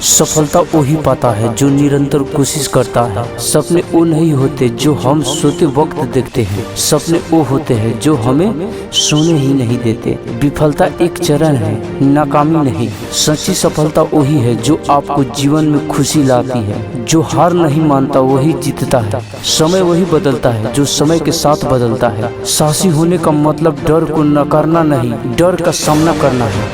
सफलता वही पाता है जो निरंतर कोशिश करता है। सपने वो नहीं होते जो हम सोते वक्त देखते हैं, सपने वो होते हैं जो हमें सोने ही नहीं देते। विफलता एक चरण है, नाकामी नहीं। सच्ची सफलता वही है जो आपको जीवन में खुशी लाती है। जो हार नहीं मानता वही जीतता है। समय वही बदलता है जो समय के साथ बदलता है। साहसी होने का मतलब डर को नकारना नहीं, डर का सामना करना है।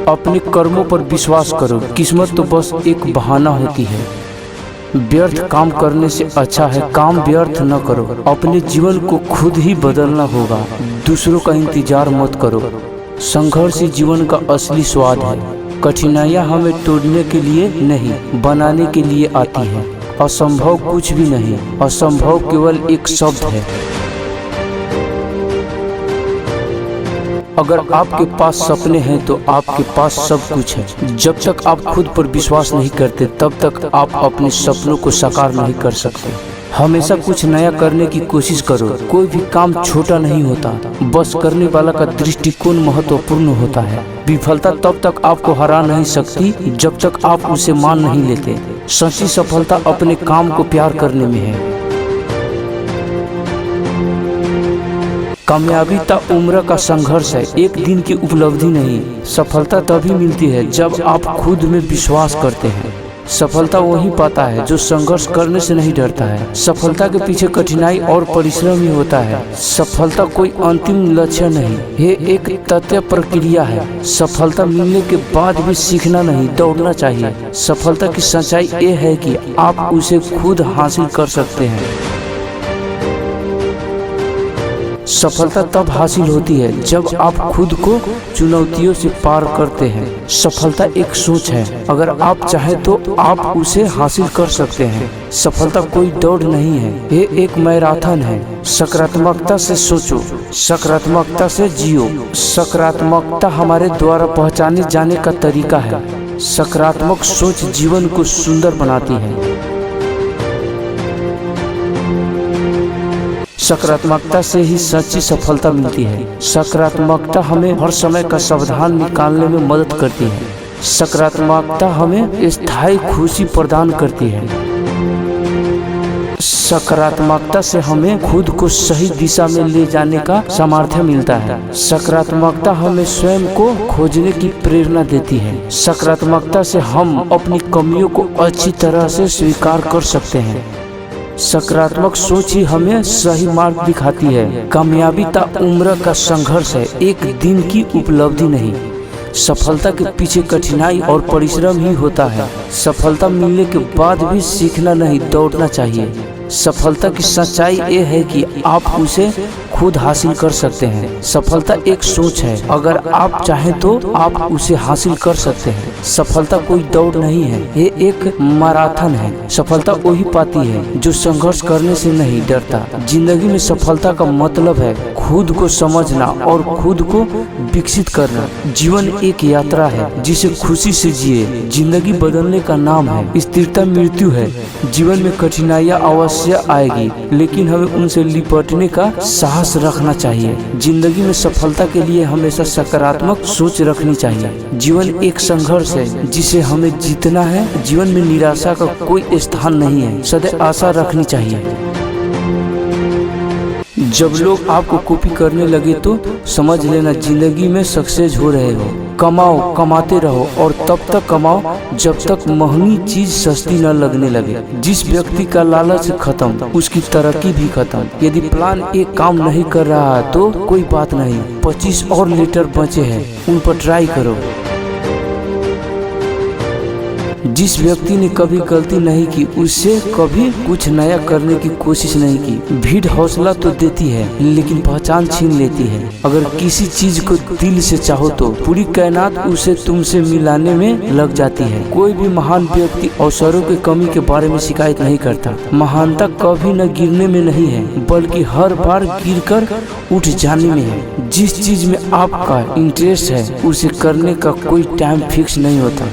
अपने कर्मों पर विश्वास करो, किस्मत तो बस एक बहाना होती है। व्यर्थ काम करने से अच्छा है काम व्यर्थ न करो। अपने जीवन को खुद ही बदलना होगा, दूसरों का इंतजार मत करो। संघर्ष ही जीवन का असली स्वाद है। कठिनाइयाँ हमें तोड़ने के लिए नहीं, बनाने के लिए आती है। असंभव कुछ भी नहीं, असंभव केवल एक शब्द है। अगर आपके पास सपने हैं तो आपके पास सब कुछ है। जब तक आप खुद पर विश्वास नहीं करते तब तक आप अपने सपनों को साकार नहीं कर सकते। हमेशा कुछ नया करने की कोशिश करो। कोई भी काम छोटा नहीं होता, बस करने वाला का दृष्टिकोण महत्वपूर्ण होता है। विफलता तब तक आपको हरा नहीं सकती जब तक आप उसे मान नहीं लेते। सच्ची सफलता अपने काम को प्यार करने में है। कामयाबी ता उम्र का संघर्ष है, एक दिन की उपलब्धि नहीं। सफलता तभी मिलती है जब आप खुद में विश्वास करते हैं। सफलता वही पाता है जो संघर्ष करने से नहीं डरता है। सफलता के पीछे कठिनाई और परिश्रम ही होता है। सफलता कोई अंतिम लक्ष्य नहीं, ये एक तथ्य प्रक्रिया है। सफलता मिलने के बाद भी सीखना नहीं, दौड़ना चाहिए। सफलता की सच्चाई ये है कि आप उसे खुद हासिल कर सकते हैं। सफलता तब हासिल होती है जब आप खुद को चुनौतियों से पार करते हैं। सफलता एक सोच है, अगर आप चाहें तो आप उसे हासिल कर सकते हैं। सफलता कोई दौड़ नहीं है, ये एक मैराथन है। सकारात्मकता से सोचो, सकारात्मकता से जियो। सकारात्मकता हमारे द्वारा पहचाने जाने का तरीका है। सकारात्मक सोच जीवन को सुंदर बनाती है। सकारात्मकता से ही सच्ची सफलता मिलती है। सकारात्मकता हमें हर समय का सावधान निकालने में मदद करती है। सकारात्मकता हमें स्थायी खुशी प्रदान करती है। सकारात्मकता से हमें खुद को सही दिशा में ले जाने का सामर्थ्य मिलता है। सकारात्मकता हमें स्वयं को खोजने की प्रेरणा देती है। सकारात्मकता से हम अपनी कमियों को अच्छी तरह से स्वीकार कर सकते हैं। सकारात्मक सोच ही हमें सही मार्ग दिखाती है। कामयाबी ता उम्र का संघर्ष है, एक दिन की उपलब्धि नहीं। सफलता के पीछे कठिनाई और परिश्रम ही होता है। सफलता मिलने के बाद भी सीखना नहीं, दौड़ना चाहिए। सफलता की सच्चाई ये है कि आप उसे खुद हासिल कर सकते हैं। सफलता एक सोच है, अगर आप चाहें तो आप उसे हासिल कर सकते हैं। सफलता कोई दौड़ नहीं है, ये एक मैराथन है। सफलता वही पाती है जो संघर्ष करने से नहीं डरता। जिंदगी में सफलता का मतलब है खुद को समझना और खुद को विकसित करना। जीवन एक यात्रा है जिसे खुशी से जिए। जिंदगी बदलने का नाम है, स्थिरता मृत्यु है। जीवन में कठिनाइयाँ अवश्य आएगी, लेकिन हमें उनसे निपटने का साहस रखना चाहिए। जिंदगी में सफलता के लिए हमेशा सकारात्मक सोच रखनी चाहिए। जीवन एक संघर्ष है जिसे हमें जीतना है। जीवन में निराशा का कोई स्थान नहीं है, सदैव आशा रखनी चाहिए। जब लोग आपको कॉपी करने लगे तो समझ लेना जिंदगी में सक्सेस हो रहे हो। कमाओ, कमाते रहो और तब तक कमाओ जब तक महंगी चीज सस्ती न लगने लगे। जिस व्यक्ति का लालच खत्म, उसकी तरक्की भी खत्म। यदि प्लान एक काम नहीं कर रहा है तो कोई बात नहीं, 25 और लीटर बचे हैं, उन पर ट्राई करो। जिस व्यक्ति ने कभी गलती नहीं की उससे कभी कुछ नया करने की कोशिश नहीं की। भीड़ हौसला तो देती है लेकिन पहचान छीन लेती है। अगर किसी चीज को दिल से चाहो तो पूरी कायनात उसे तुमसे मिलाने में लग जाती है। कोई भी महान व्यक्ति अवसरों की कमी के बारे में शिकायत नहीं करता। महानता कभी न गिरने में नहीं है बल्कि हर बार गिरकर उठ जाने में है। जिस चीज में आपका इंटरेस्ट है उसे करने का कोई टाइम फिक्स नहीं होता,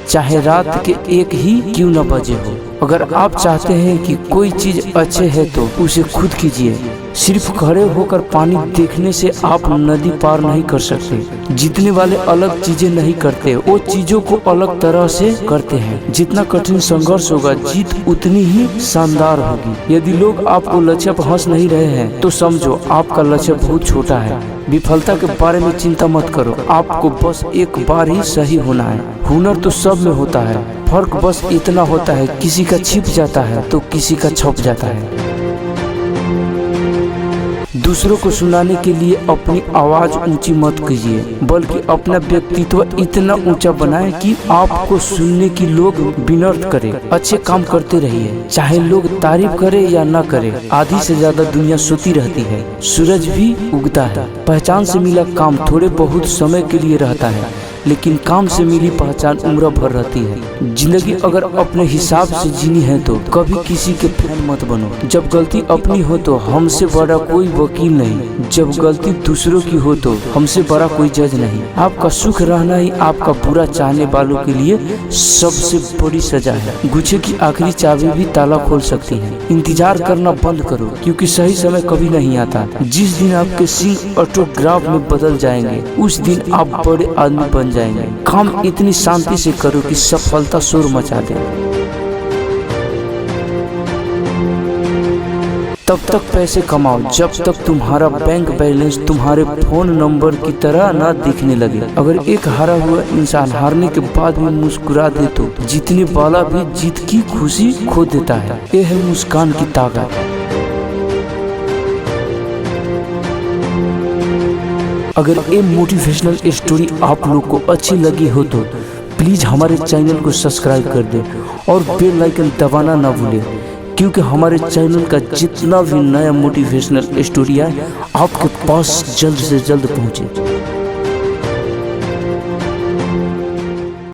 चाहे रात के 1 ही क्यों न बजे हो। अगर आप चाहते हैं कि कोई चीज अच्छे है तो उसे खुद कीजिए। सिर्फ खड़े होकर पानी देखने से आप नदी पार नहीं कर सकते। जीतने वाले अलग चीजें नहीं करते, वो चीजों को अलग तरह से करते हैं। जितना कठिन संघर्ष होगा, जीत उतनी ही शानदार होगी। यदि लोग आपको लक्ष्य पर हंस नहीं रहे हैं तो समझो आपका लक्ष्य बहुत छोटा है। विफलता के बारे में चिंता मत करो, आपको बस एक बार ही सही होना है। हुनर तो सब में होता है, फर्क बस इतना होता है किसी का छिप जाता है तो किसी का छप जाता है। दूसरों को सुनाने के लिए अपनी आवाज ऊंची मत कीजिए, बल्कि अपना व्यक्तित्व इतना ऊंचा बनाएं कि आपको सुनने की लोग विनर्त करें। अच्छे काम करते रहिए, चाहे लोग तारीफ करें या ना करें। आधी से ज्यादा दुनिया सोती रहती है, सूरज भी उगता है। पहचान से मिला काम थोड़े बहुत समय के लिए रहता है, लेकिन काम से मिली पहचान उम्र भर रहती है। जिंदगी अगर अपने हिसाब से जीनी है तो कभी किसी के फैन मत बनो। जब गलती अपनी हो तो हमसे बड़ा कोई वकील नहीं, जब गलती दूसरों की हो तो हमसे बड़ा कोई जज नहीं। आपका सुख रहना ही आपका बुरा चाहने वालों के लिए सबसे बड़ी सजा है। गुच्छे की आखिरी चाबी भी ताला खोल सकती है। इंतजार करना बंद करो, क्योंकि सही समय कभी नहीं आता। जिस दिन आपके सिंह ऑटोग्राफ में बदल जाएंगे, उस दिन आप बड़े आदमी बन जाएंगे। काम इतनी शांति से करो कि सफलता शोर मचा दे। तब तक पैसे कमाओ जब तक तुम्हारा बैंक बैलेंस तुम्हारे फोन नंबर की तरह ना दिखने लगे। अगर एक हारा हुआ इंसान हारने के बाद भी मुस्कुरा दे तो जीतने वाला भी जीत की खुशी खो देता है। यह है मुस्कान की ताकत। अगर ये मोटिवेशनल स्टोरी आप लोग को अच्छी लगी हो तो प्लीज़ हमारे चैनल को सब्सक्राइब कर दें और बेल आइकन दबाना ना भूलें, क्योंकि हमारे चैनल का जितना भी नया मोटिवेशनल स्टोरी है आपके पास जल्द से जल्द पहुंचे।